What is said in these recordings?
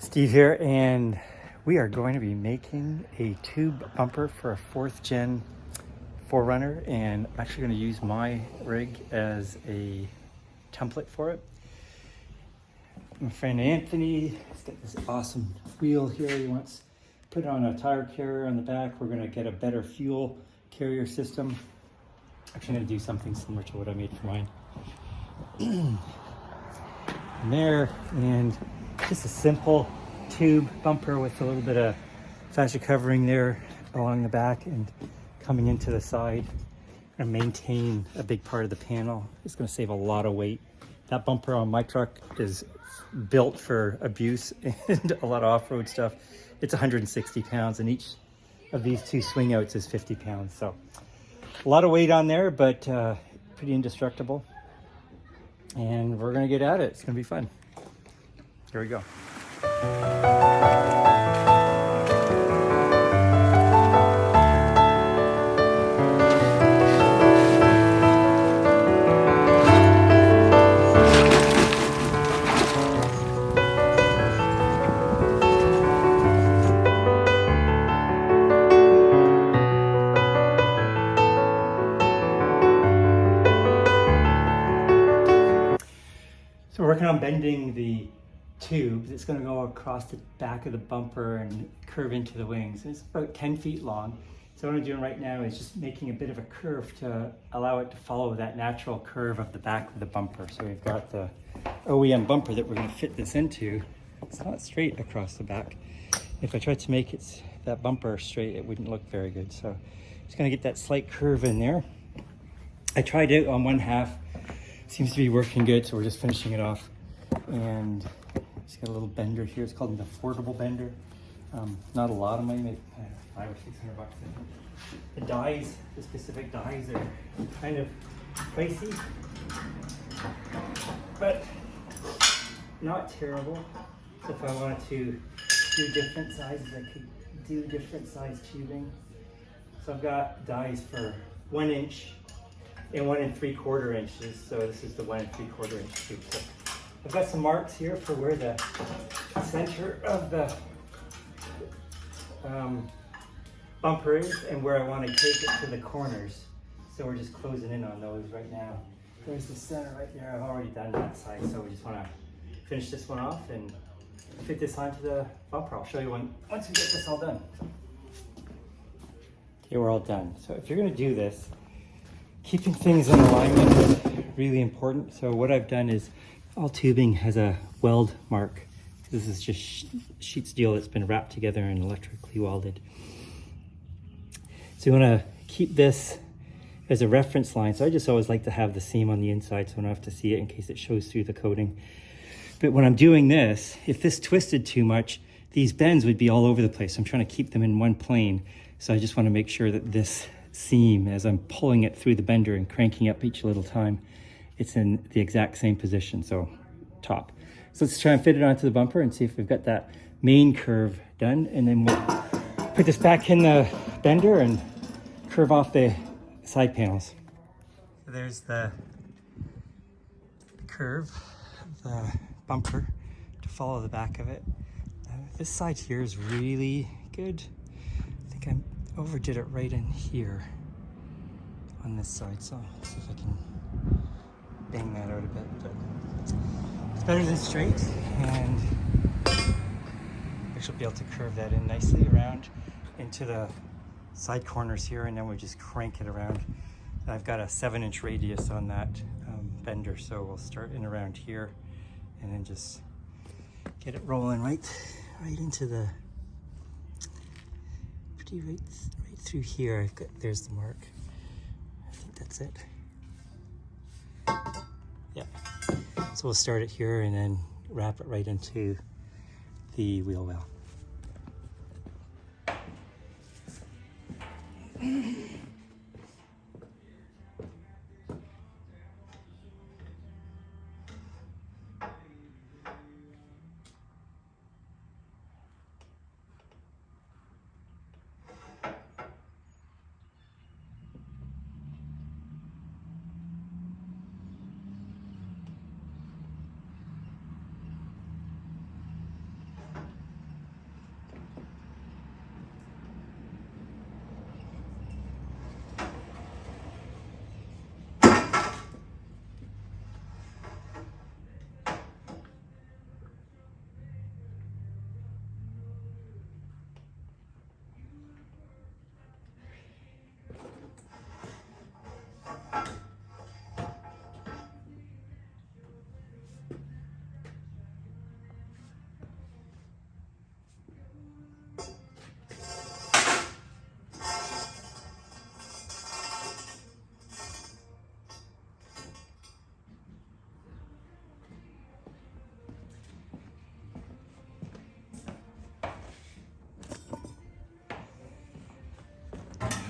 Steve here, and we are going to be making a tube bumper for a 4th gen 4Runner, and I'm actually going to use my rig as a template for it. My friend Anthony has got this awesome wheel here. He wants to put it on a tire carrier on the back. We're going to get a better fuel carrier system. Actually, I'm going to do something similar to what I made for mine. And there, and just a simple tube bumper with a little bit of fascia covering there along the back and coming into the side. And maintain a big part of the panel. It's going to save a lot of weight. That bumper on my truck is built for abuse and a lot of off-road stuff. It's 160 pounds, and each of these 2 Swingouts is 50 pounds. So a lot of weight on there, but pretty indestructible. And we're gonna get at it. It's gonna be fun. Here we go. So we're working on bending the tube. It's going to go across the back of the bumper and curve into the wings. It's about 10 feet long. So what I'm doing right now is just making a bit of a curve to allow it to follow that natural curve of the back of the bumper. So we've got the OEM bumper that we're going to fit this into. It's not straight across the back. If I tried to make that bumper straight, it wouldn't look very good. So just going to get that slight curve in there. I tried it on one half. Seems to be working good, so we're just finishing it off. And it's got a little bender here. It's called an affordable bender. Not a lot of money, maybe $500 or $600 I think. The dies, the specific dies are kind of pricey, but not terrible. So if I wanted to do different sizes, I could do different size tubing. So I've got dies for 1 inch and 1 3/4 inches. So this is the 1 3/4 inch tube. So I've got some marks here for where the center of the bumper is and where I want to take it to the corners. So we're just closing in on those right now. There's the center right there. I've already done that side, so we just want to finish this one off and fit this onto the bumper. I'll show you once we get this all done. Okay, we're all done. So if you're going to do this, keeping things in alignment is really important. So what I've done is all tubing has a weld mark. This is just sheet steel that's been wrapped together and electrically welded. So you want to keep this as a reference line. So I just always like to have the seam on the inside so I don't have to see it in case it shows through the coating. But when I'm doing this, if this twisted too much, these bends would be all over the place. I'm trying to keep them in one plane. So I just want to make sure that this seam, as I'm pulling it through the bender and cranking up each little time, it's in the exact same position, so top. So let's try and fit it onto the bumper and see if we've got that main curve done, and then we'll put this back in the bender and curve off the side panels. So there's the curve of the bumper to follow the back of it. This side here is really good. I think I overdid it right in here on this side, so I'll see if I can bang that out a bit, but it's better than straight, and I should be able to curve that in nicely around into the side corners here, and then we just crank it around. And I've got a 7-inch radius on that bender, so we'll start in around here and then just get it rolling right into the right through here. There's the mark. I think that's it. Yeah. So we'll start it here and then wrap it right into the wheel well.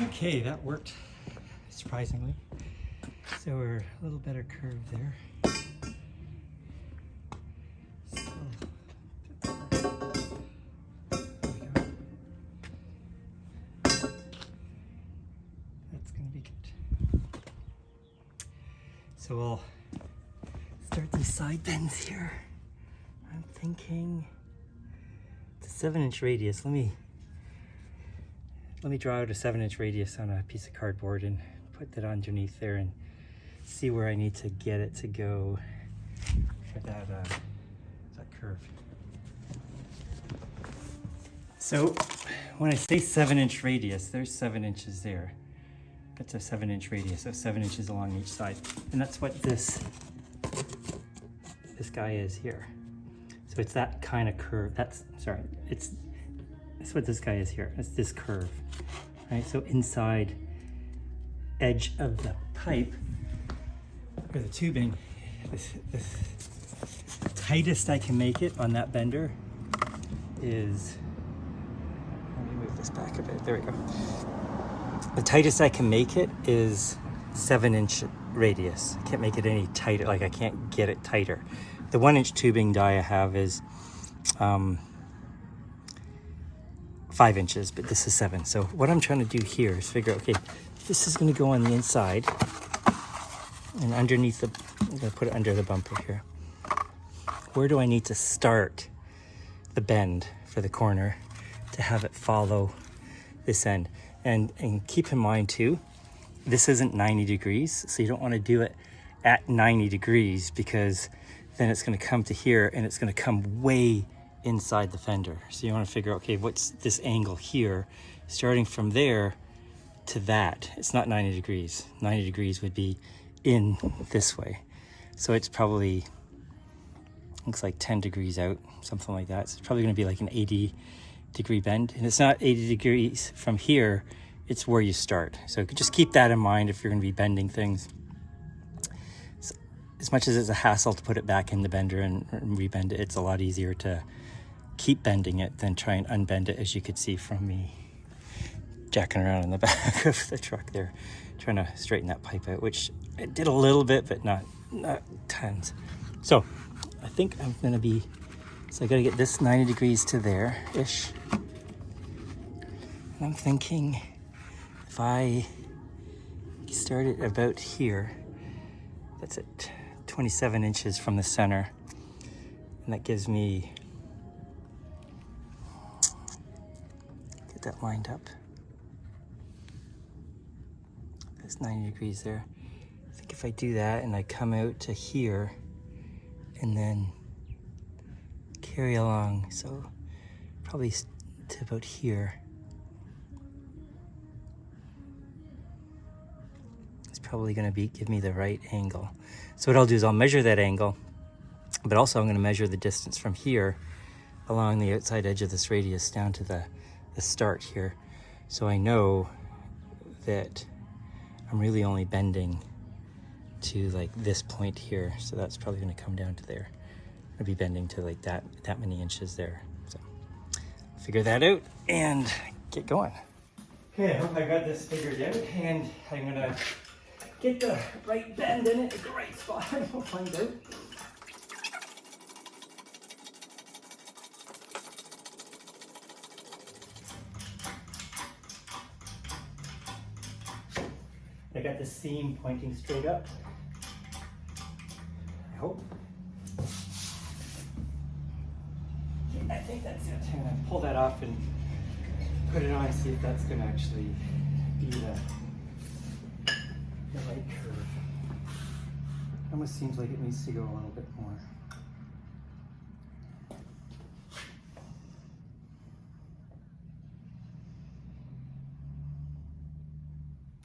Okay, that worked surprisingly. So we're a little better curved there. So, there we go. That's going to be good. So we'll start these side bends here. I'm thinking it's a 7-inch radius. Let me draw out a 7-inch radius on a piece of cardboard and put that underneath there and see where I need to get it to go for that curve. So when I say 7-inch radius, there's 7 inches there. That's a 7-inch radius, so 7 inches along each side. And that's what this guy is here. So it's that kind of curve. That's what this guy is here. It's this curve, right? So inside edge of the pipe, or the tubing, the tightest I can make it on that bender is, let me move this back a bit, there we go. The tightest I can make it is 7-inch radius. I can't make it any tighter, like I can't get it tighter. The 1-inch tubing die I have is 5 inches, but this is 7. So what I'm trying to do here is figure out, okay, this is going to go on the inside and underneath I'm going to put it under the bumper here. Where do I need to start the bend for the corner to have it follow this end? And keep in mind too, this isn't 90 degrees, so you don't want to do it at 90 degrees because then it's going to come to here and it's going to come way inside the fender. So you want to figure out, okay, what's this angle here, starting from there to that. It's not 90 degrees. 90 degrees would be in this way. So it's probably, looks like 10 degrees out, something like that. So it's probably going to be like an 80-degree bend. And it's not 80 degrees from here, it's where you start. So just keep that in mind if you're going to be bending things. So as much as it's a hassle to put it back in the bender and rebend it, it's a lot easier to keep bending it than try and unbend it, as you could see from me jacking around in the back of the truck there, trying to straighten that pipe out, which I did a little bit, but not tons. So I think I'm going to be, so I got to get this 90 degrees to there-ish. And I'm thinking if I start it about here, that's at 27 inches from the center, and that gives me, get that lined up. That's 90 degrees there. I think if I do that and I come out to here and then carry along, so probably to about here. It's probably going to give me the right angle. So what I'll do is I'll measure that angle, but also I'm going to measure the distance from here along the outside edge of this radius down to the start here. So I know that I'm really only bending to like this point here. So that's probably going to come down to there. I'll be bending to like that many inches there. So I'll figure that out and get going. Okay, I hope I got this figured out, and I'm gonna get the right bend in it at the right spot. We'll find out. I got the seam pointing straight up, I hope. I think that's it. I'm gonna pull that off and put it on and see if that's gonna actually be the right curve. Almost seems like it needs to go a little bit more.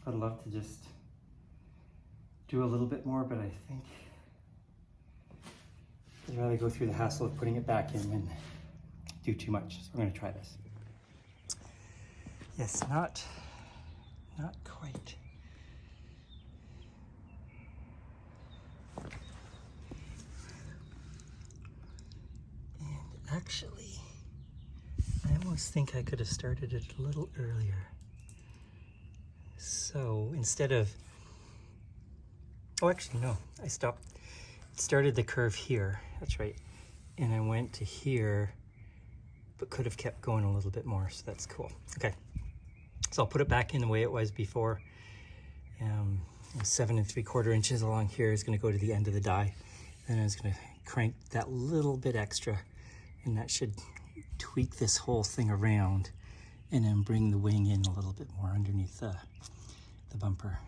I'd love to just do a little bit more, but I think I'd rather go through the hassle of putting it back in than do too much. So I'm going to try this. Yes, not quite. And actually, I almost think I could have started it a little earlier. So instead of, oh actually no, I stopped, started the curve here, that's right, and I went to here, but could have kept going a little bit more, so that's cool. Okay, so I'll put it back in the way it was before. 7 3/4 inches along here is going to go to the end of the die. Then I was going to crank that little bit extra, and that should tweak this whole thing around and then bring the wing in a little bit more underneath the bumper.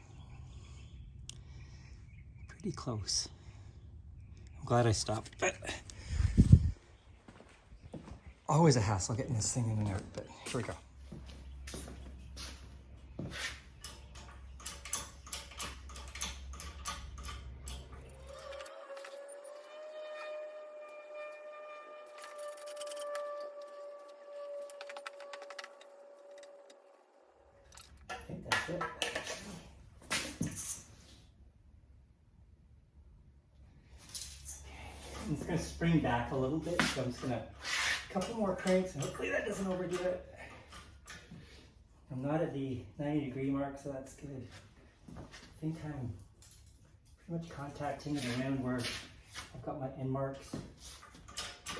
Pretty close. I'm glad I stopped, but always a hassle getting this thing in and out, but here we go. I think that's it. I'm just going to spring back a little bit, so I'm just going to a couple more cranks, and hopefully that doesn't overdo it. I'm not at the 90-degree mark, so that's good. I think I'm pretty much contacting it around where I've got my end marks.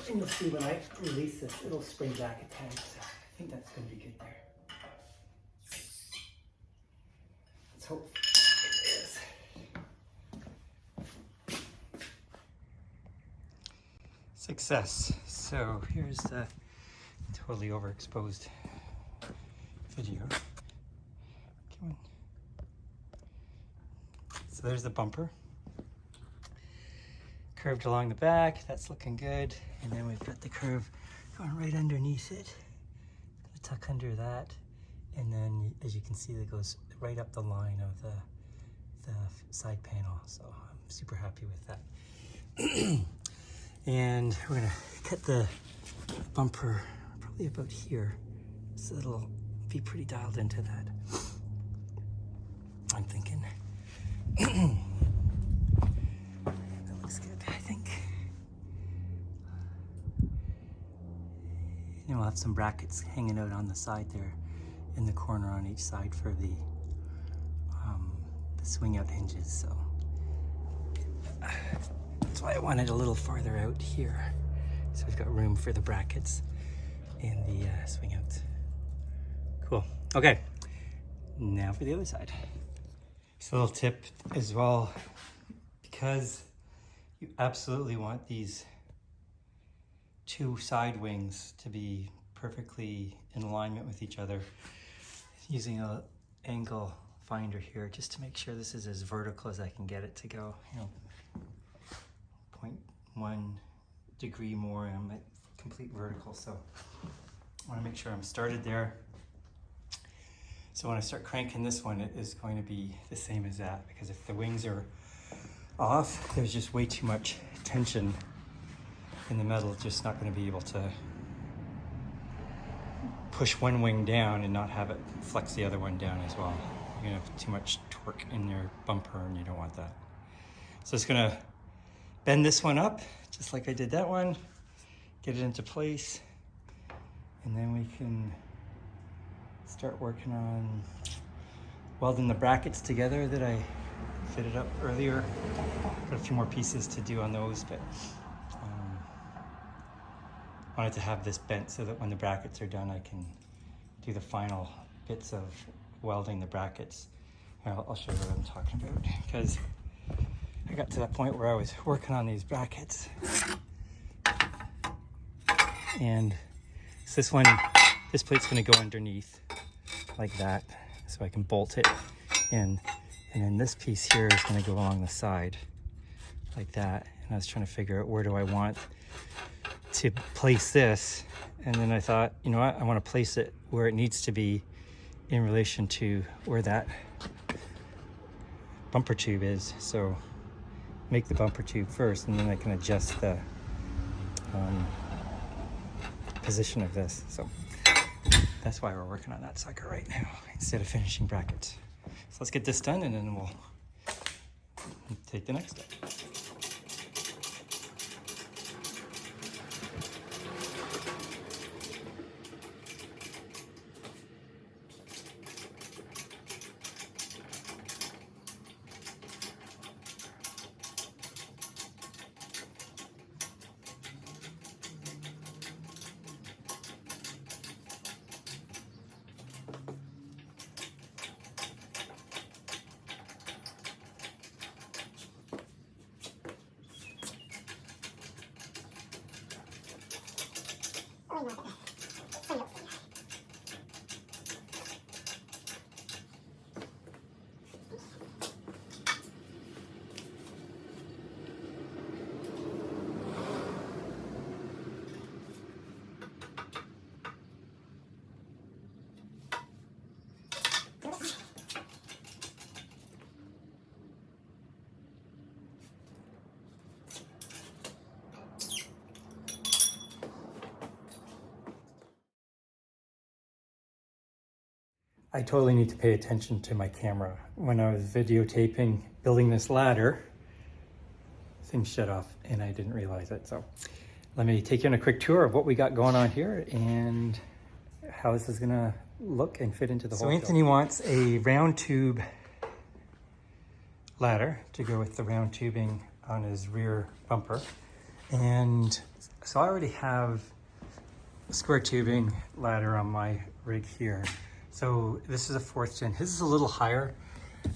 And you'll see when I release this, it'll spring back a tad, so I think that's going to be good there. Let's hope it is. Success. So here's the totally overexposed video. Come on. So there's the bumper. Curved along the back, that's looking good. And then we've got the curve going right underneath it. Gonna tuck under that. And then as you can see, that goes right up the line of the side panel. So I'm super happy with that. And we're gonna cut the bumper probably about here, so it'll be pretty dialed into that, I'm thinking. That looks good, I think. And we'll have some brackets hanging out on the side there, in the corner on each side for the swing out hinges. So that's why I wanted a little farther out here, so we've got room for the brackets and the swing outs. Cool. Okay, now for the other side. Just a little tip as well, because you absolutely want these two side wings to be perfectly in alignment with each other, using an angle finder here just to make sure this is as vertical as I can get it to go. You know, 0.1 degree more and I'm at complete vertical, so I want to make sure I'm started there. So when I start cranking this one, it is going to be the same as that, because if the wings are off, there's just way too much tension in the metal. It's just not going to be able to push one wing down and not have it flex the other one down as well. You're going to have too much torque in your bumper and you don't want that. So it's going to bend this one up just like I did that one, get it into place, and then we can start working on welding the brackets together that I fitted up earlier. Got a few more pieces to do on those, but wanted to have this bent so that when the brackets are done, I can do the final bits of welding the brackets. I'll show you what I'm talking about, because I got to that point where I was working on these brackets, and so this plate's going to go underneath like that, so I can bolt it, and then this piece here is going to go along the side like that. And I was trying to figure out, where do I want to place this? And then I thought, you know what, I want to place it where it needs to be in relation to where that bumper tube is. So make the bumper tube first, and then I can adjust the position of this. So that's why we're working on that sucker right now instead of finishing brackets. So let's get this done, and then we'll take the next step. I totally need to pay attention to my camera. When I was videotaping building this ladder, things shut off and I didn't realize it. So let me take you on a quick tour of what we got going on here and how this is gonna look and fit into the whole. So Anthony wants a round tube ladder to go with the round tubing on his rear bumper. And so I already have a square tubing ladder on my rig here. So this is a 4th gen. His is a little higher.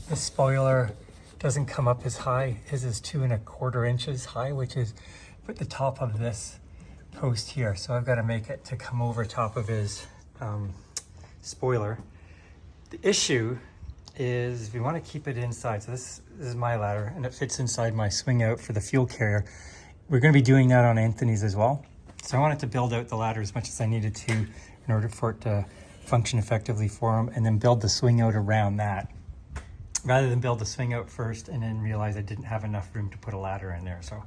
The spoiler doesn't come up as high. His is 2¼ inches high, which is at the top of this post here. So I've got to make it to come over top of his spoiler. The issue is we want to keep it inside. So this is my ladder and it fits inside my swing out for the fuel carrier. We're going to be doing that on Anthony's as well. So I wanted to build out the ladder as much as I needed to in order for it to function effectively for him, and then build the swing out around that, rather than build the swing out first and then realize I didn't have enough room to put a ladder in there. So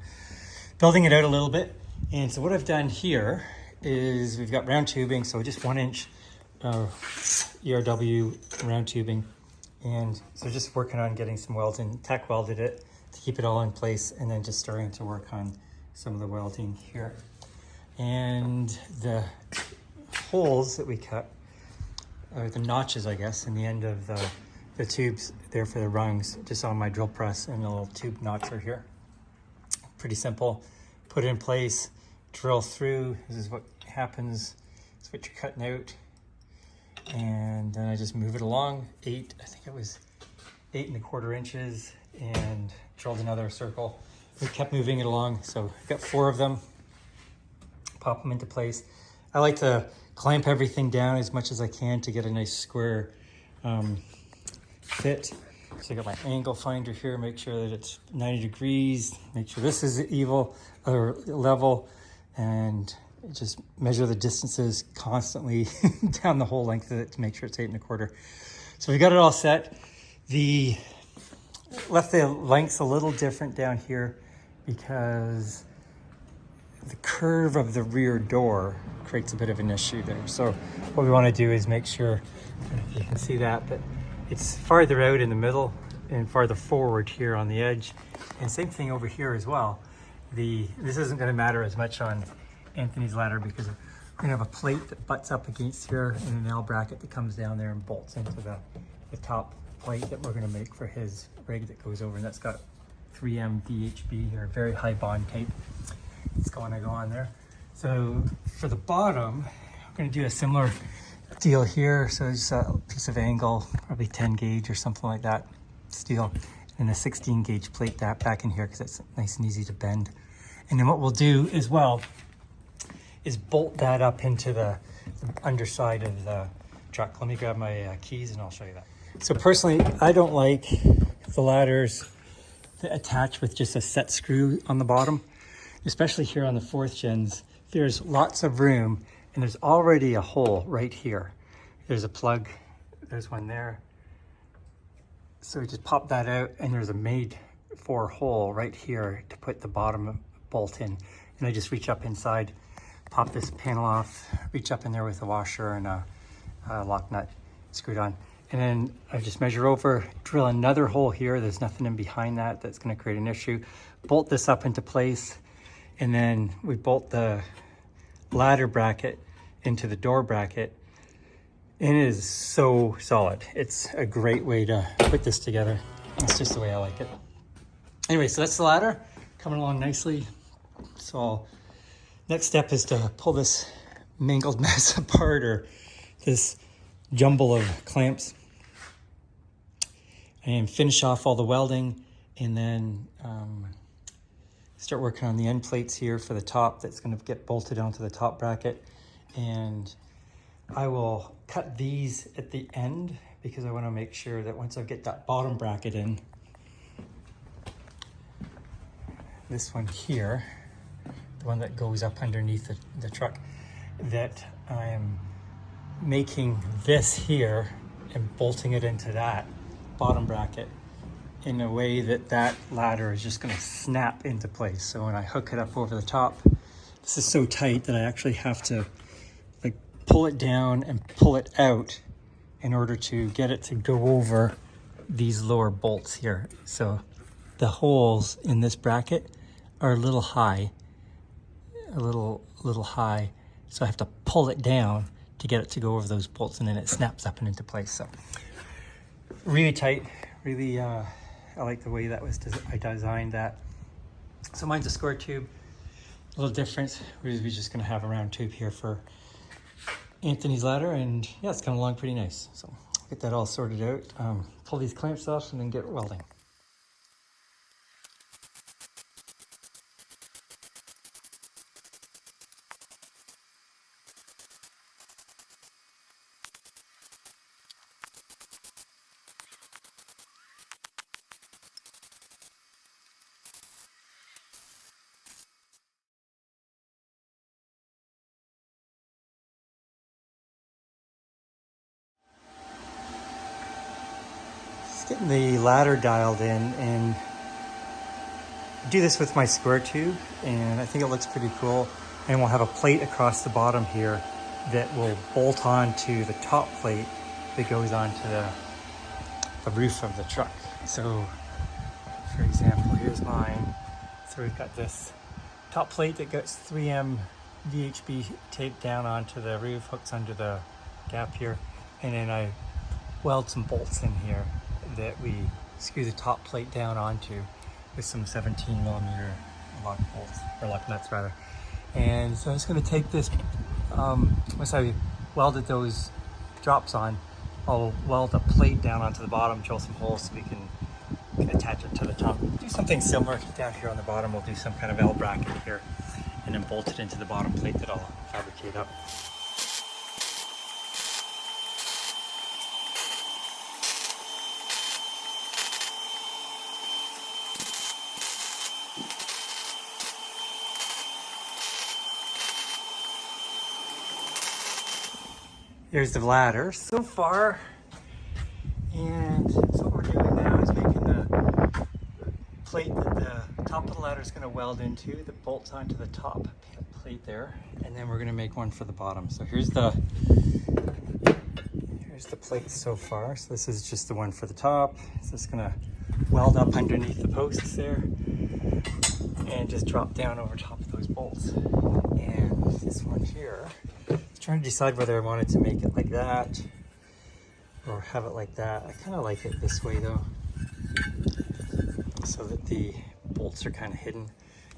building it out a little bit. And so what I've done here is we've got round tubing, so just 1 inch ERW round tubing. And so just working on getting some welds in, tack welded it to keep it all in place, and then just starting to work on some of the welding here. And the holes that we cut, or the notches, I guess, in the end of the tubes there for the rungs, just on my drill press, and a little tube notcher here. Pretty simple. Put it in place, drill through. This is what happens. It's what you're cutting out. And then I just move it along. I think it was 8¼ inches, and drilled another circle. We kept moving it along. So I've got 4 of them. Pop them into place. I like to clamp everything down as much as I can to get a nice square fit. So I got my angle finder here, make sure that it's 90 degrees, make sure this is level, and just measure the distances constantly down the whole length of it to make sure it's 8¼ inches. So we got it all set. Left the lengths a little different down here because the curve of the rear door creates a bit of an issue there. So what we want to do is make sure, I don't know if you can see that, but it's farther out in the middle and farther forward here on the edge. And same thing over here as well. This isn't going to matter as much on Anthony's ladder because we're going to have a plate that butts up against here and an L bracket that comes down there and bolts into the top plate that we're going to make for his rig that goes over, and that's got 3M DHB here, very high bond tape. It's going to go on there. So for the bottom, we're going to do a similar deal here. So just a piece of angle, probably 10 gauge or something like that, steel, and a 16 gauge plate that back in here because it's nice and easy to bend. And then what we'll do as well is bolt that up into the underside of the truck. Let me grab my keys and I'll show you that. So personally, I don't like the ladders that attach with just a set screw on the bottom. Especially here on the 4th gens, there's lots of room and there's already a hole right here. There's a plug, there's one there. So we just pop that out and there's a made for hole right here to put the bottom bolt in. And I just reach up inside, pop this panel off, reach up in there with a washer and a lock nut screwed on. And then I just measure over, drill another hole here. There's nothing in behind that that's gonna create an issue. Bolt this up into place. And then we bolt the ladder bracket into the door bracket. And it is so solid. It's a great way to put this together. It's just the way I like it. Anyway, so that's the ladder coming along nicely. So next step is to pull this mangled mess apart, or this jumble of clamps, and finish off all the welding, and then start working on the end plates here for the top that's going to get bolted onto the top bracket. And I will cut these at the end because I want to make sure that once I get that bottom bracket in, this one here, the one that goes up underneath the truck, that I am making this here and bolting it into that bottom bracket in a way that that ladder is just going to snap into place. So when I hook it up over the top, this is so tight that I actually have to like pull it down and pull it out in order to get it to go over these lower bolts here. So the holes in this bracket are a little high, a little high. So I have to pull it down to get it to go over those bolts, and then it snaps up and into place. So really tight, really, I like the way that was, I designed that. So mine's a square tube, a little different. We're just gonna have a round tube here for Anthony's ladder, and yeah, it's coming along pretty nice. So get that all sorted out, pull these clamps off, and then get welding. Getting the ladder dialed in, and I do this with my square tube, and I think it looks pretty cool. And we'll have a plate across the bottom here that will bolt on to the top plate that goes onto the roof of the truck. So for example, here's mine. So we've got this top plate that gets 3M VHB taped down onto the roof, hooks under the gap here, and then I weld some bolts in here that we screw the top plate down onto with some 17mm lock bolts, or lock nuts rather. And so I'm just going to take this, once I welded those drops on, I'll weld a plate down onto the bottom, drill some holes so we can attach it to the top. Do something similar down here on the bottom. We'll do some kind of L bracket here, and then bolt it into the bottom plate that I'll fabricate up. Here's the ladder so far, and so what we're doing now is making the plate that the top of the ladder is going to weld into, that bolts onto the top plate there, and then we're going to make one for the bottom. So here's the plate so far. So this is just the one for the top. So it's going to weld up underneath the posts there and just drop down over top of those bolts. And this one here, trying to decide whether I wanted to make it like that or have it like that. I kind of like it this way though, so that the bolts are kind of hidden.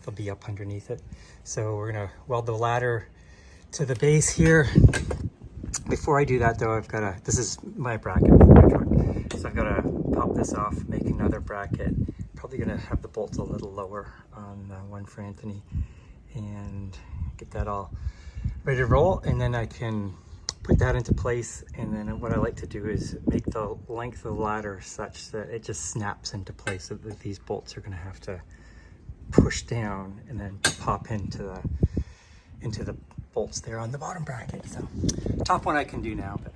They'll be up underneath it. So we're gonna weld the ladder to the base here. Before I do that though, this is my bracket for my truck. So I've got to pop this off, make another bracket. Probably gonna have the bolts a little lower on one for Anthony, and get that all ready to roll, and then I can put that into place. And then what I like to do is make the length of the ladder such that it just snaps into place, so that these bolts are going to have to push down and then pop into the bolts there on the bottom bracket. So top one I can do now, but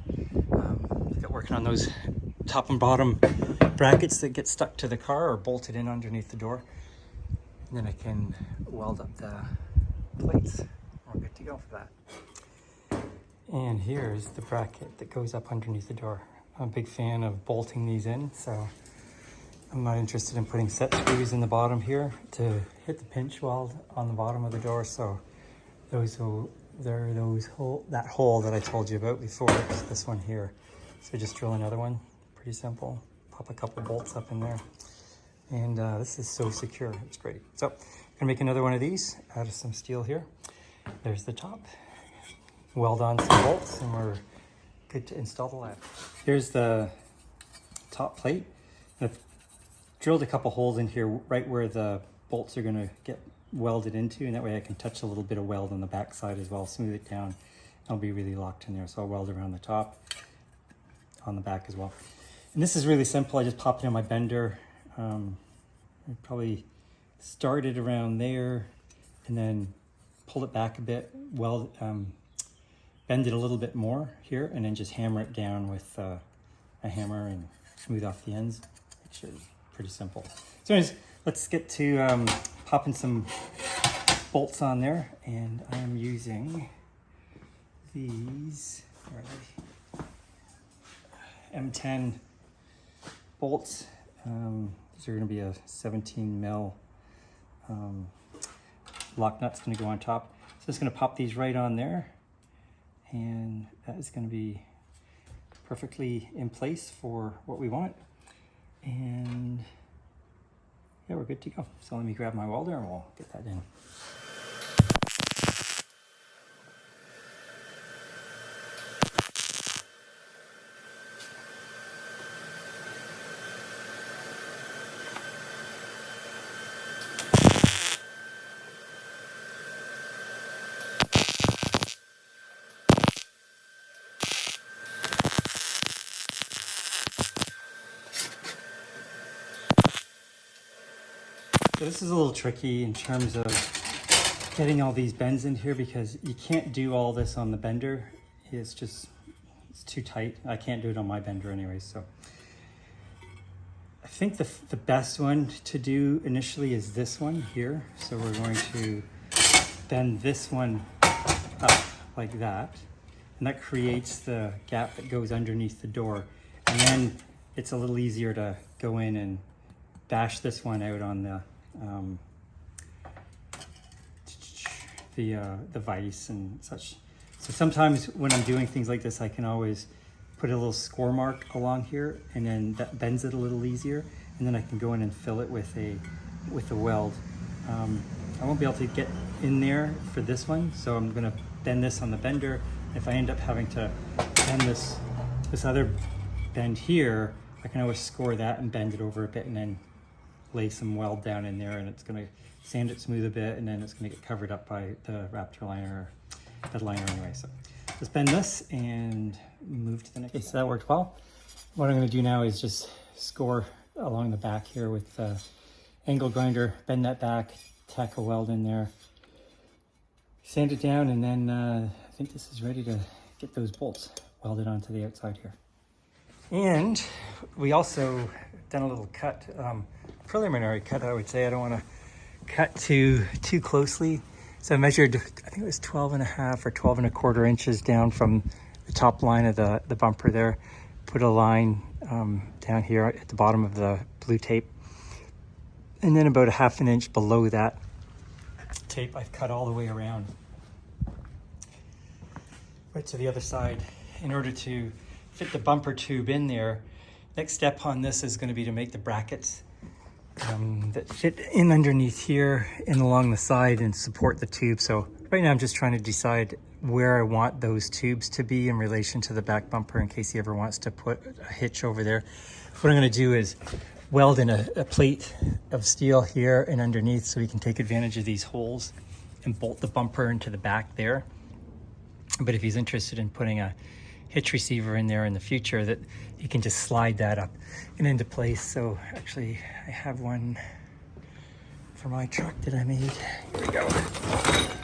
I got working on those top and bottom brackets that get stuck to the car or bolted in underneath the door, and then I can weld up the plates. We're good to go for that. And here's the bracket that goes up underneath the door. I'm a big fan of bolting these in, so I'm not interested in putting set screws in the bottom here to hit the pinch weld on the bottom of the door. So that hole that I told you about before, is this one here. So just drill another one, pretty simple. Pop a couple bolts up in there, and this is so secure, it's great. So I'm gonna make another one of these out of some steel here. There's the top. Weld on some bolts, and we're good to install the ladder. Here's the top plate. I've drilled a couple holes in here right where the bolts are going to get welded into, and that way I can touch a little bit of weld on the back side as well, smooth it down. I'll be really locked in there, so I'll weld around the top, on the back as well. And this is really simple. I just pop it in my bender. I probably started around there and then pull it back a bit, bend it a little bit more here, and then just hammer it down with a hammer and smooth off the ends, which is pretty simple. So anyways, let's get to popping some bolts on there, and I'm using these. Where are they? M10 bolts. These are going to be a 17 mil lock nut's going to go on top. So it's going to pop these right on there, and that is going to be perfectly in place for what we want. And yeah, we're good to go. So let me grab my welder and we'll get that in. So this is a little tricky in terms of getting all these bends in here, because you can't do all this on the bender. It's too tight. I can't do it on my bender anyway. So I think the best one to do initially is this one here. So we're going to bend this one up like that, and that creates the gap that goes underneath the door. And then it's a little easier to go in and bash this one out on the vise and such. So sometimes when I'm doing things like this, I can always put a little score mark along here, and then that bends it a little easier, and then I can go in and fill it with a weld. I won't be able to get in there for this one, so I'm going to bend this on the bender. If I end up having to bend this other bend here, I can always score that and bend it over a bit, and then lay some weld down in there, and it's going to sand it smooth a bit, and then it's going to get covered up by the Raptor liner, bed liner anyway. So just bend this and move to the next. Okay, so that worked well. What I'm going to do now is just score along the back here with the angle grinder, bend that back, tack a weld in there, sand it down, and then I think this is ready to get those bolts welded onto the outside here. And we also done a little cut, preliminary cut, I would say. I don't want to cut too closely. So I measured, I think it was 12.5 or 12.25 inches down from the top line of the bumper there. Put a line down here at the bottom of the blue tape. And then about 1/2 inch below that tape, I've cut all the way around right to the other side in order to fit the bumper tube in there. Next step on this is going to be to make the brackets that fit in underneath here and along the side and support the tube. So right now I'm just trying to decide where I want those tubes to be in relation to the back bumper, in case he ever wants to put a hitch over there. What I'm going to do is weld in a plate of steel here and underneath, so we can take advantage of these holes and bolt the bumper into the back there. But if he's interested in putting a hitch receiver in there in the future, that you can just slide that up and into place. So actually I have one for my truck that I made. Here we go.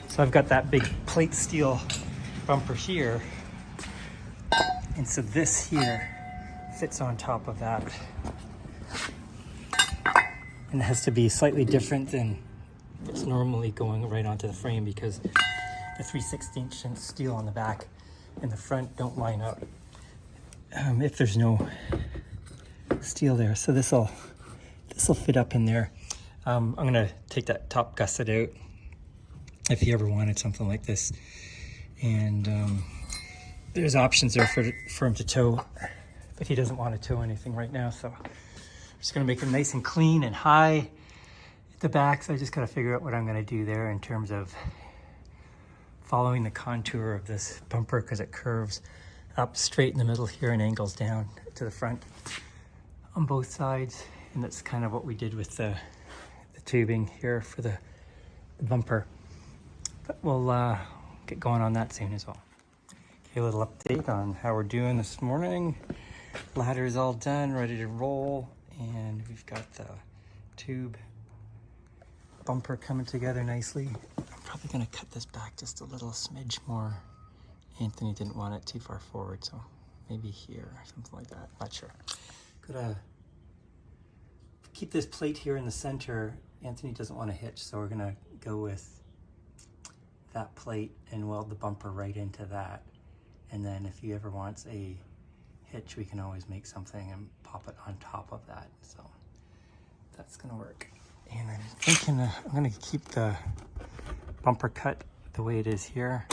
So I've got that big plate steel bumper here, and so this here fits on top of that, and it has to be slightly different than what's normally going right onto the frame, because the 3/16 inch steel on the back and the front don't line up if there's no steel there. So this'll fit up in there. I'm gonna take that top gusset out if he ever wanted something like this, and there's options there for him to tow, but he doesn't want to tow anything right now. So I'm just gonna make him nice and clean and high at the back. So I just gotta figure out what I'm gonna do there in terms of following the contour of this bumper, because it curves up straight in the middle here and angles down to the front on both sides. And that's kind of what we did with the tubing here for the bumper. But we'll get going on that soon as well. Okay, a little update on how we're doing this morning. Ladder's all done, ready to roll, and we've got the tube bumper coming together nicely. I'm probably going to cut this back just a little smidge more. Anthony didn't want it too far forward, so maybe here or something like that. Not sure. Gonna keep this plate here in the center. Anthony doesn't want a hitch, so we're gonna go with that plate and weld the bumper right into that. And then if he ever wants a hitch, we can always make something and pop it on top of that. So that's gonna work. And I'm thinking I'm gonna keep the bumper cut the way it is here,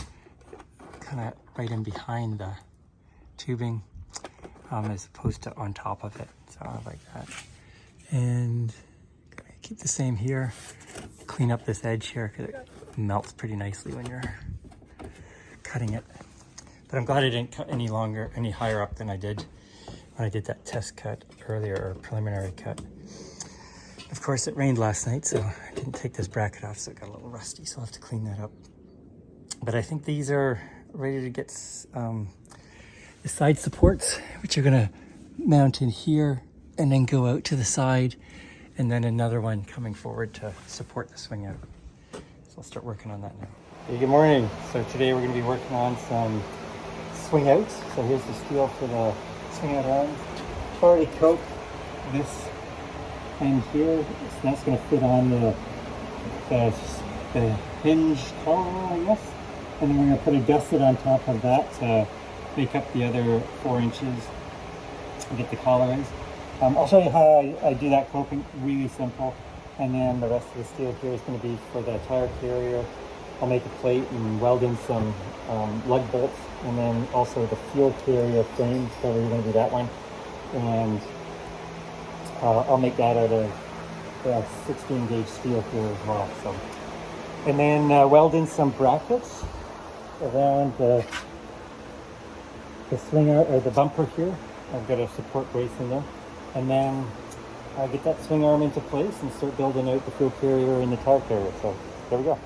kind of right in behind the tubing, as opposed to on top of it. So I like that. And keep the same here. Clean up this edge here because it melts pretty nicely when you're cutting it. But I'm glad I didn't cut any higher up than I did when I did that test cut earlier, or preliminary cut. Of course, it rained last night, so I didn't take this bracket off, so it got a little rusty, so I'll have to clean that up. But I think these are ready to get the side supports, which are gonna mount in here and then go out to the side, and then another one coming forward to support the swing out. So I'll start working on that now. Hey, good morning. So today we're gonna be working on some swing outs. So here's the steel for the swing out arms. I've already coated this end here, so that's gonna fit on the hinge collar, I guess. And then we're gonna put a gusset on top of that to make up the other 4 inches and get the collar in. I'll show you how I do that coping, really simple. And then the rest of the steel here is going to be for the tire carrier. I'll make a plate and weld in some lug bolts, and then also the fuel carrier frame, so we're going to do that one. And I'll make that out of 16 gauge steel here as well. So, and then weld in some brackets around the swinger, or the bumper here. I've got a support brace in there. And then get that swing arm into place and start building out the fuel carrier and the tire carrier. So there we go.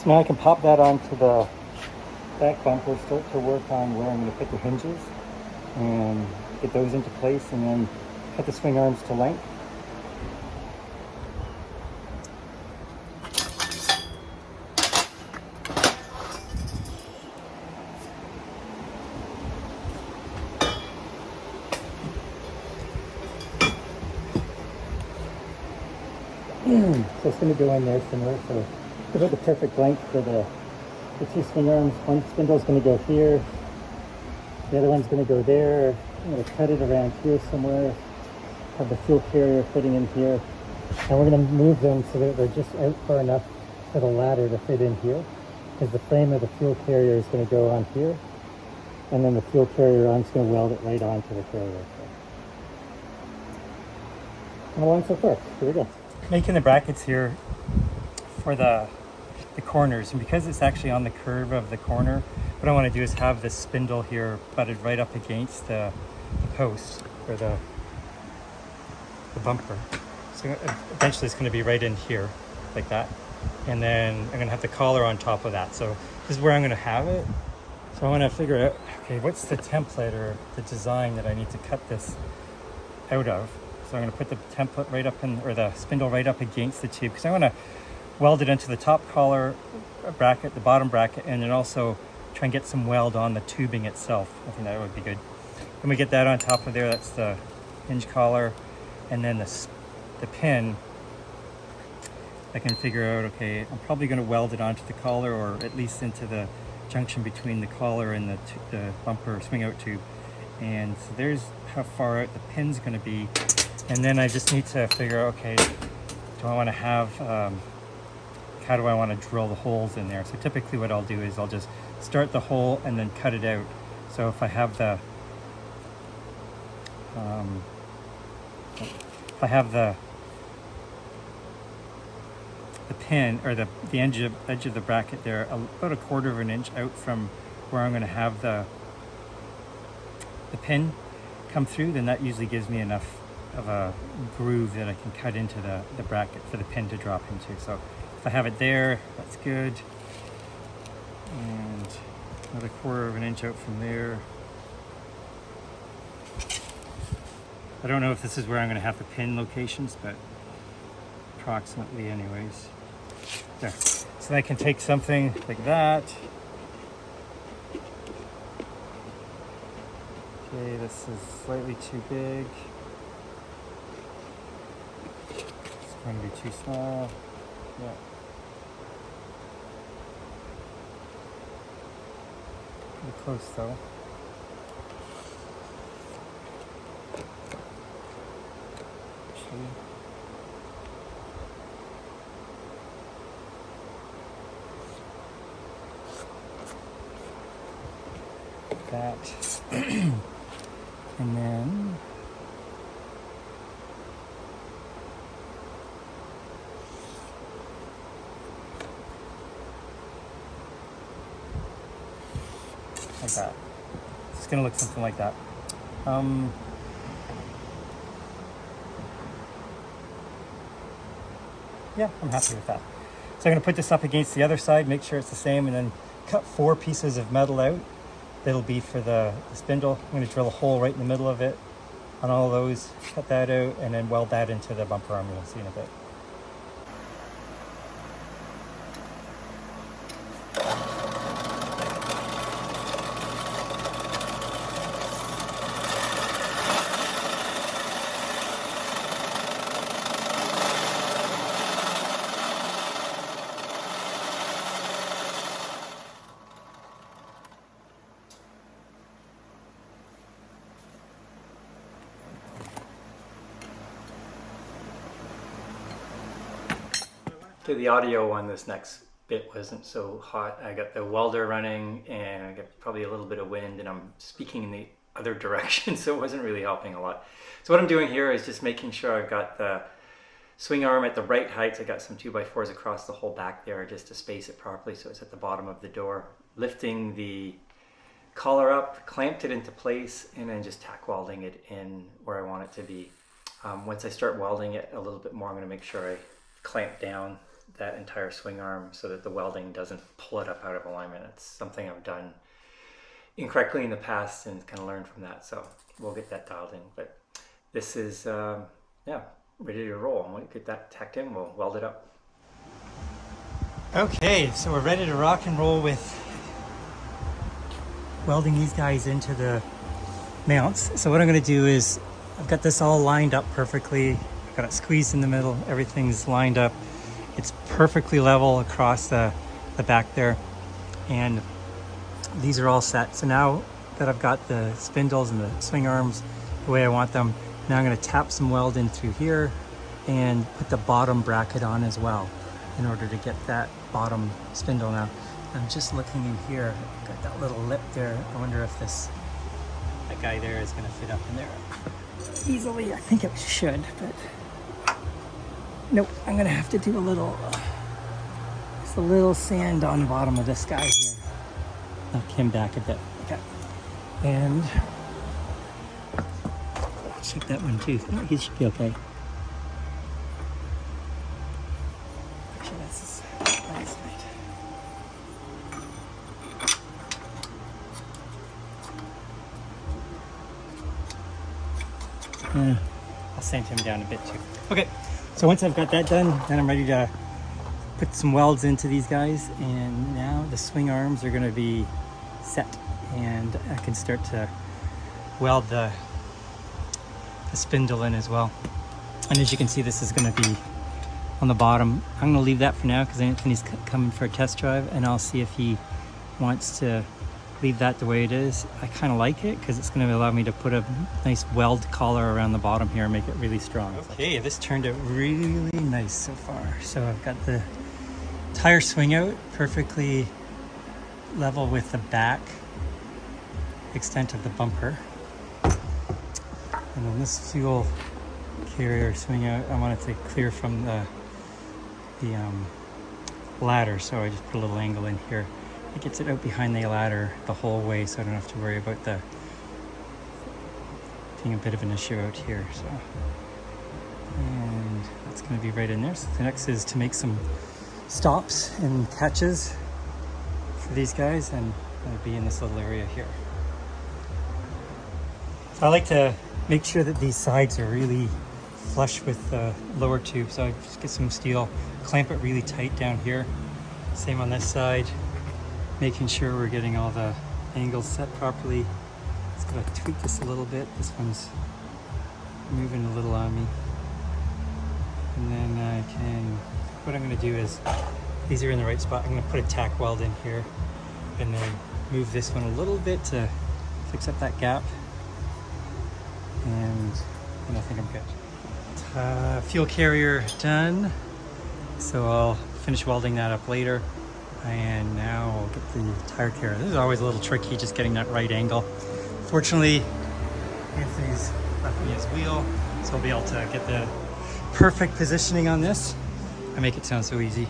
So now I can pop that onto the back bumper, start to work on where I'm going to put the hinges and get those into place, and then cut the swing arms to length. So it's going to go in there somewhere. So it's about the perfect length for the 2 swing arms. One spindle is going to go here. The other one's going to go there. I'm going to cut it around here somewhere. Have the fuel carrier fitting in here. And we're going to move them so that they're just out far enough for the ladder to fit in here. Because the frame of the fuel carrier is going to go on here. And then the fuel carrier arm's going to weld it right onto the carrier. And along so far. Here we go. Making the brackets here for the corners, and because it's actually on the curve of the corner, what I want to do is have this spindle here butted right up against the post, or the bumper. So eventually it's going to be right in here, like that. And then I'm going to have the collar on top of that. So this is where I'm going to have it. So I want to figure out, okay, what's the template or the design that I need to cut this out of. So I'm going to put the template right up in, or the spindle right up against the tube, because I want to weld it into the top collar bracket, the bottom bracket, and then also try and get some weld on the tubing itself. I think that would be good. When we get that on top of there, that's the hinge collar, and then the pin. I can figure out, okay, I'm probably going to weld it onto the collar, or at least into the junction between the collar and the bumper swing out tube. And so there's how far out the pin's going to be. And then I just need to figure out, okay, do I want to have, how do I want to drill the holes in there? So typically what I'll do is I'll just start the hole and then cut it out. So if I have the pin, or the edge of the bracket there, about 1/4 of an inch out from where I'm going to have the pin come through, then that usually gives me enough of a groove that I can cut into the bracket for the pin to drop into. So if I have it there, that's good. And another 1/4 of an inch out from there. I don't know if this is where I'm going to have the pin locations, but approximately anyways. There. So I can take something like that. Okay, this is slightly too big. It's going to be too small. Yeah. Pretty close though. Actually. That. And then like that. It's gonna look something like that. Yeah, I'm happy with that. So I'm gonna put this up against the other side, make sure it's the same, and then cut 4 pieces of metal out. That'll be for the spindle. I'm going to drill a hole right in the middle of it on all those, cut that out, and then weld that into the bumper arm. You'll see in a bit. Okay, the audio on this next bit wasn't so hot. I got the welder running and I got probably a little bit of wind, and I'm speaking in the other direction, so it wasn't really helping a lot. So what I'm doing here is just making sure I've got the swing arm at the right height. I got some 2x4s across the whole back there just to space it properly so it's at the bottom of the door. Lifting the collar up, clamped it into place, and then just tack welding it in where I want it to be. Once I start welding it a little bit more, I'm going to make sure I clamp down that entire swing arm so that the welding doesn't pull it up out of alignment. It's something I've done incorrectly in the past and kind of learned from that. So we'll get that dialed in. But this is, yeah, ready to roll. And when we get that tacked in, we'll weld it up. Okay, so we're ready to rock and roll with welding these guys into the mounts. So what I'm going to do is, I've got this all lined up perfectly. I've got it squeezed in the middle. Everything's lined up. It's perfectly level across the back there. And these are all set. So now that I've got the spindles and the swing arms the way I want them, now I'm going to tap some weld in through here and put the bottom bracket on as well in order to get that bottom spindle. Now I'm just looking in here, got that little lip there. I wonder if that guy there is going to fit up in there easily. I think it should, but nope. I'm going to have to do just a little sand on the bottom of this guy here. Knock him back a bit. Okay. And check that one too. He should be okay. down a bit too. Okay, so once I've got that done, then I'm ready to put some welds into these guys, and now the swing arms are going to be set, and I can start to weld the spindle in as well. And as you can see, this is going to be on the bottom. I'm going to leave that for now because Anthony's coming for a test drive, and I'll see if he wants to leave that the way it is. I kind of like it because it's going to allow me to put a nice weld collar around the bottom here and make it really strong. Okay, this turned out really nice so far. So I've got the tire swing out perfectly level with the back extent of the bumper. And then this fuel carrier swing out, I want it to clear from the ladder, so I just put a little angle in here. It gets it out behind the ladder the whole way, so I don't have to worry about the being a bit of an issue out here. So, and that's going to be right in there. So the next is to make some stops and catches for these guys, and it'll be in this little area here. So I like to make sure that these sides are really flush with the lower tube. So I just get some steel, clamp it really tight down here. Same on this side, making sure we're getting all the angles set properly. Just gotta tweak this a little bit. This one's moving a little on me. And then what I'm gonna do is, these are in the right spot. I'm gonna put a tack weld in here and then move this one a little bit to fix up that gap. And I think I'm good. Fuel carrier done. So I'll finish welding that up later. And now I'll get the tire carrier. This is always a little tricky, just getting that right angle. Fortunately, Anthony's left me his wheel, so I'll be able to get the perfect positioning on this. I make it sound so easy.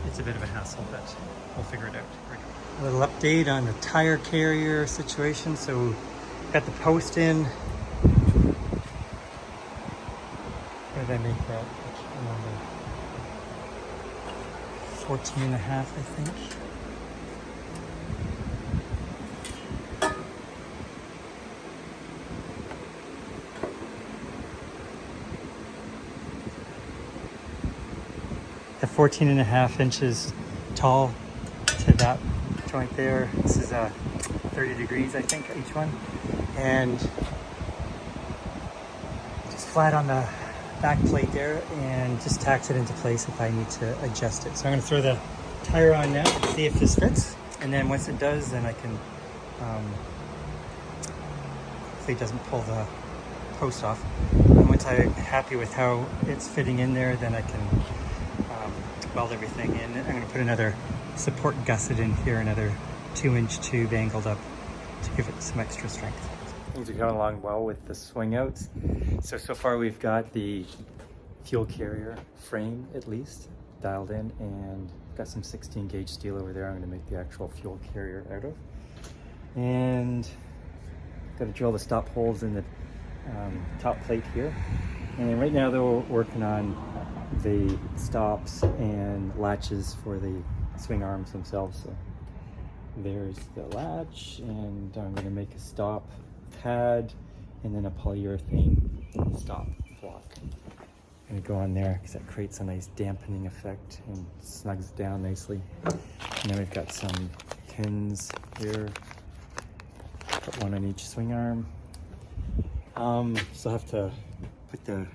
It's a bit of a hassle, but we'll figure it out. A little update on the tire carrier situation. So got the post in. What did I make that? I can't remember. 14 and a half, I think. At 14 and a half inches tall to that joint there. This is 30 degrees, I think, each one. And just flat on the back plate there, and just tacks it into place if I need to adjust it. So I'm going to throw the tire on now and see if this fits, and then once it does, then I can hopefully it doesn't pull the post off. And once I'm happy with how it's fitting in there, then I can weld everything in. I'm going to put another support gusset in here, another 2-inch tube angled up to give it some extra strength. Things are going along well with the swing outs. So far we've got the fuel carrier frame at least dialed in, and got some 16 gauge steel over there I'm going to make the actual fuel carrier out of. And got to drill the stop holes in the top plate here. And right now though, we're working on the stops and latches for the swing arms themselves. So there's the latch, and I'm going to make a stop pad and then a polyurethane stop block. I'm going to go on there because that creates a nice dampening effect and snugs down nicely. And then we've got some pins here. Put one on each swing arm. Still have to put the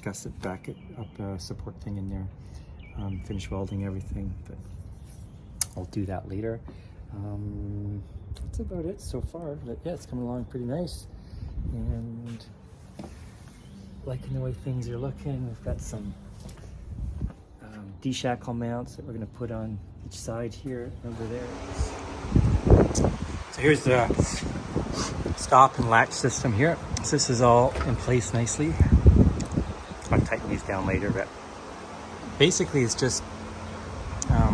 gusset bracket up support thing in there. Finish welding everything, but I'll do that later. That's about it so far, but yeah, it's coming along pretty nice, and liking the way things are looking. We've got some D-shackle mounts that we're going to put on each side here over there. So here's the stop and latch system here. So this is all in place nicely. I'll tighten these down later, but basically it's just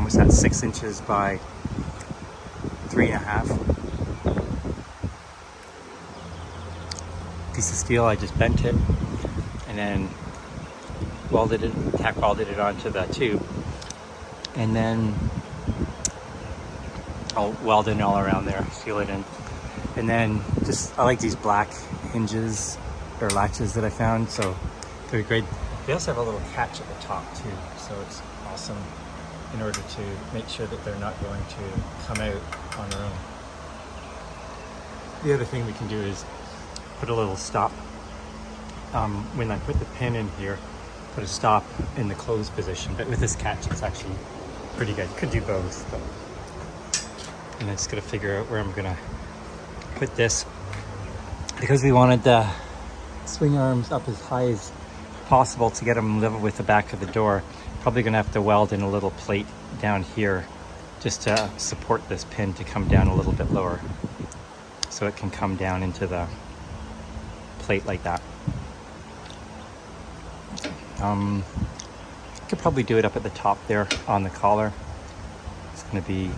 what's that, 6 inches by 3.5 piece of steel. I just bent it and then welded it, tack welded it onto the tube, and then I'll weld it all around there, seal it in, and then just I like these black hinges or latches that I found, so Very great. They also have a little catch at the top too, so it's awesome in order to make sure that they're not going to come out on their own. The other thing we can do is put a little stop. When I put the pin in here, put a stop in the closed position, but with this catch it's actually pretty good. Could do both, but and I just gotta figure out where I'm gonna put this, because we wanted the swing arms up as high as possible to get them level with the back of the door. Probably gonna have to weld in a little plate down here just to support this pin to come down a little bit lower, so it can come down into the plate like that. Could probably do it up at the top there on the collar. It's gonna be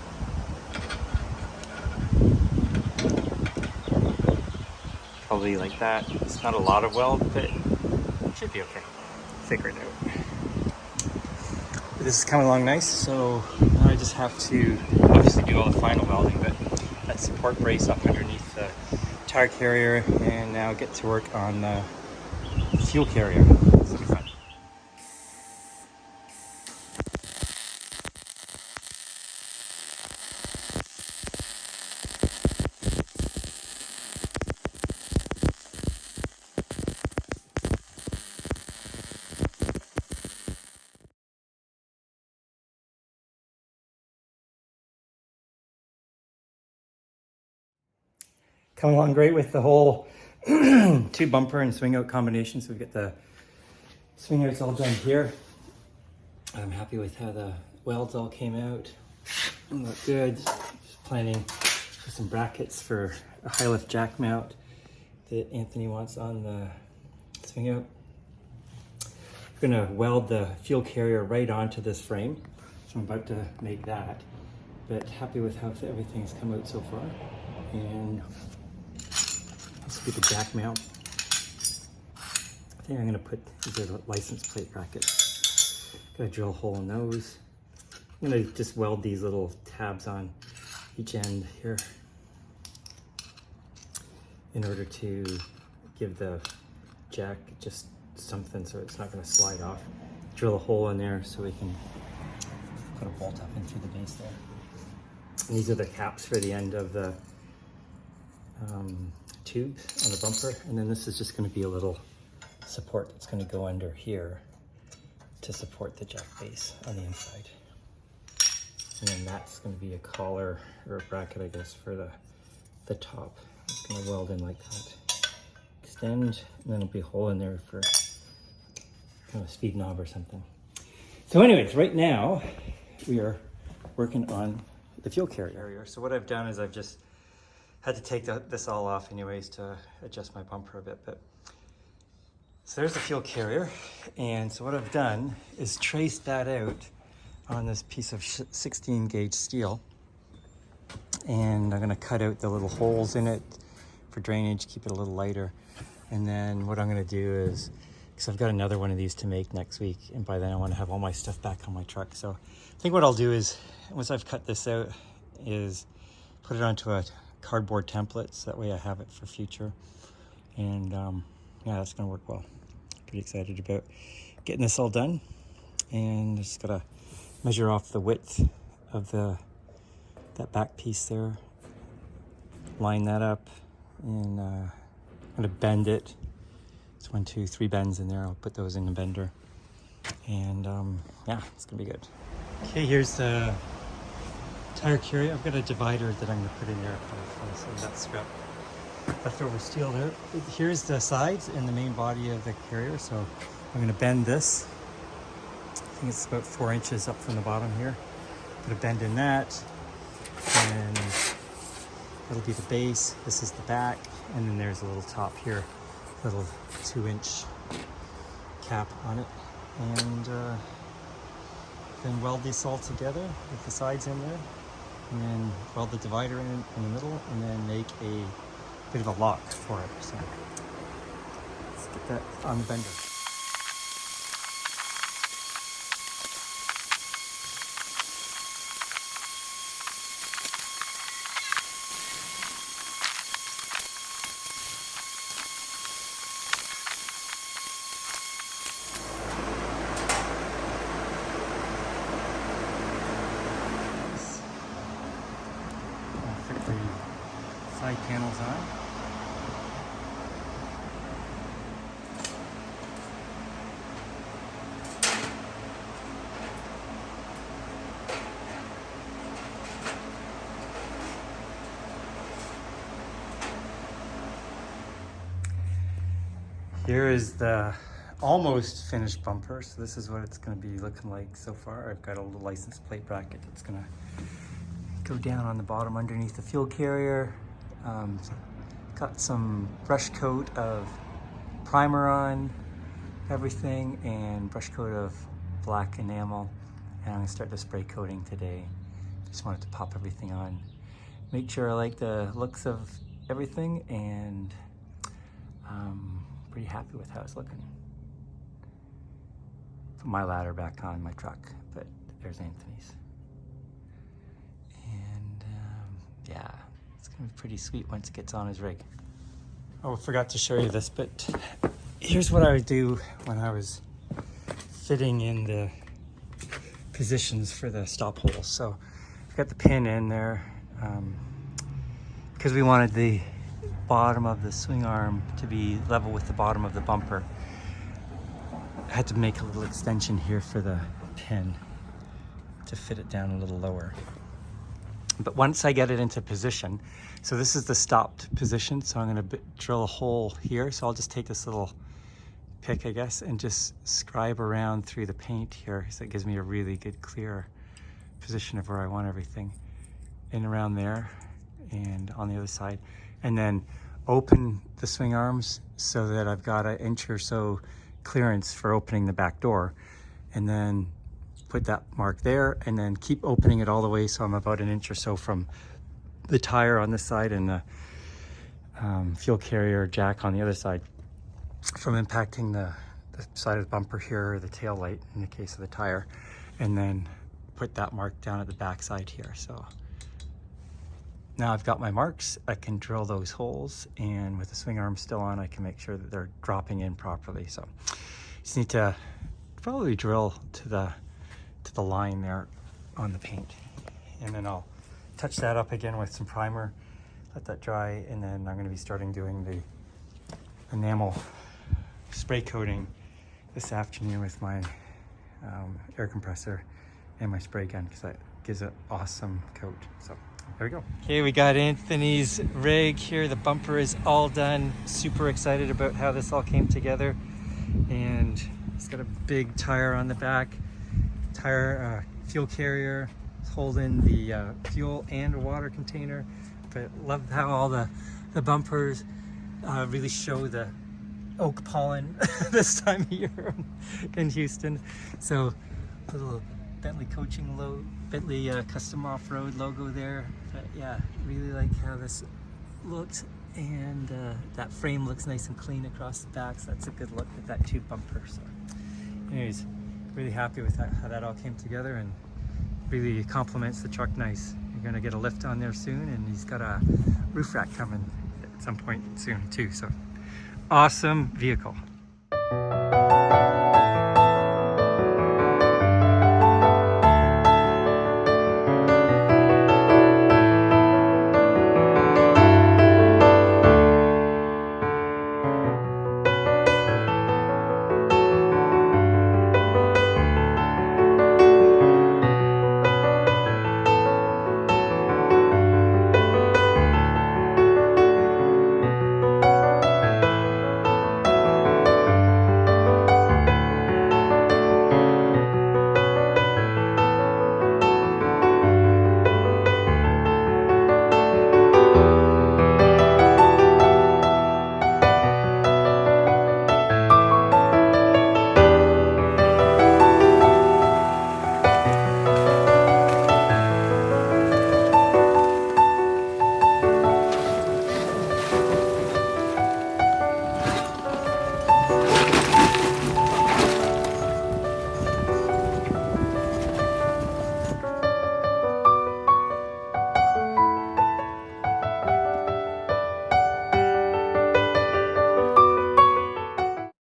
probably like that. It's not a lot of weld, but it should be okay. Figure it out. But this is coming along nice, so now I just have to obviously do all the final welding, but that support brace up underneath the tire carrier, and now get to work on the fuel carrier. This will be fun. Coming along great with the whole two bumper and swing out combination. So we've got the swing outs all done here. I'm happy with how the welds all came out. Look good. Just planning for some brackets for a high lift jack mount that Anthony wants on the swing out. I'm gonna weld the fuel carrier right onto this frame. So I'm about to make that, but happy with how everything's come out so far. And this will be the jack mount. I think I'm gonna put, these are the license plate brackets. Gotta drill a hole in those. I'm gonna just weld these little tabs on each end here in order to give the jack just something so it's not gonna slide off. Drill a hole in there so we can put a bolt up in through the base there. And these are the caps for the end of the tubes on the bumper, and then this is just going to be a little support that's going to go under here to support the jack base on the inside. And then that's going to be a collar or a bracket, I guess, for the top. It's going to weld in like that. Extend, and then there'll be a hole in there for kind of a speed knob or something. So anyways, right now we are working on the fuel carrier. So what I've done is I've just had to take this all off anyways to adjust my bumper a bit. But so there's the fuel carrier, and so what I've done is traced that out on this piece of 16 gauge steel, and I'm going to cut out the little holes in it for drainage, keep it a little lighter. And then what I'm going to do is, because I've got another one of these to make next week, and by then I want to have all my stuff back on my truck. So I think what I'll do is, once I've cut this out, is put it onto a cardboard template, so that way I have it for future. And yeah, that's gonna work well. Pretty excited about getting this all done, and just gotta measure off the width of that back piece there, line that up, and I'm gonna bend it. It's 1, 2, 3 bends in there. I'll put those in the bender, and yeah, it's gonna be good. Okay, here's the tire carrier. I've got a divider that I'm going to put in there for some of that scrap leftover steel there. Here's the sides and the main body of the carrier. So I'm going to bend this. I think it's about 4 inches up from the bottom here. Put a bend in that, and it'll be the base. This is the back, and then there's a little top here, little 2-inch cap on it, and then weld these all together with the sides in there, and then weld the divider in the middle, and then make a bit of a lock for it. So let's get that on the bender. side panels on. Here is the almost finished bumper. So this is what it's going to be looking like so far. I've got a little license plate bracket that's going to go down on the bottom underneath the fuel carrier. Got some brush coat of primer on everything and brush coat of black enamel. And I'm going to start the spray coating today. Just wanted to pop everything on. Make sure I like the looks of everything, and pretty happy with how it's looking. Put my ladder back on my truck, but there's Anthony's. And yeah, it's gonna be pretty sweet once it gets on his rig. Oh, I forgot to show you this, but here's what I would do when I was fitting in the positions for the stop holes. So I've got the pin in there because we wanted the bottom of the swing arm to be level with the bottom of the bumper. I had to make a little extension here for the pin to fit it down a little lower. But once I get it into position, so this is the stopped position, so I'm going to drill a hole here. So I'll just take this little pick, I guess, and just scribe around through the paint here, so it gives me a really good clear position of where I want everything, in around there and on the other side. And then open the swing arms so that I've got an inch or so clearance for opening the back door, and then put that mark there, and then keep opening it all the way so I'm about an inch or so from the tire on this side and the fuel carrier jack on the other side from impacting the side of the bumper here, or the tail light in the case of the tire, and then put that mark down at the back side here. So now I've got my marks, I can drill those holes, and with the swing arm still on, I can make sure that they're dropping in properly. So just need to probably drill to the line there on the paint, and then I'll touch that up again with some primer, let that dry, and then I'm going to be starting doing the enamel spray coating this afternoon with my air compressor and my spray gun, because that gives an awesome coat. So there we go. Okay, we got Anthony's rig here. The bumper is all done. Super excited about how this all came together. And it's got a big tire on the back. Fuel carrier holding the fuel and a water container. But love how all the bumpers really show the oak pollen this time of year in Houston. So a little Bentley Bentley custom off-road logo there. But yeah, really like how this looks, and that frame looks nice and clean across the back, so that's a good look with that tube bumper. So anyways, really happy with how that all came together, and really complements the truck nice. You're gonna get a lift on there soon, and he's got a roof rack coming at some point soon too. So awesome vehicle.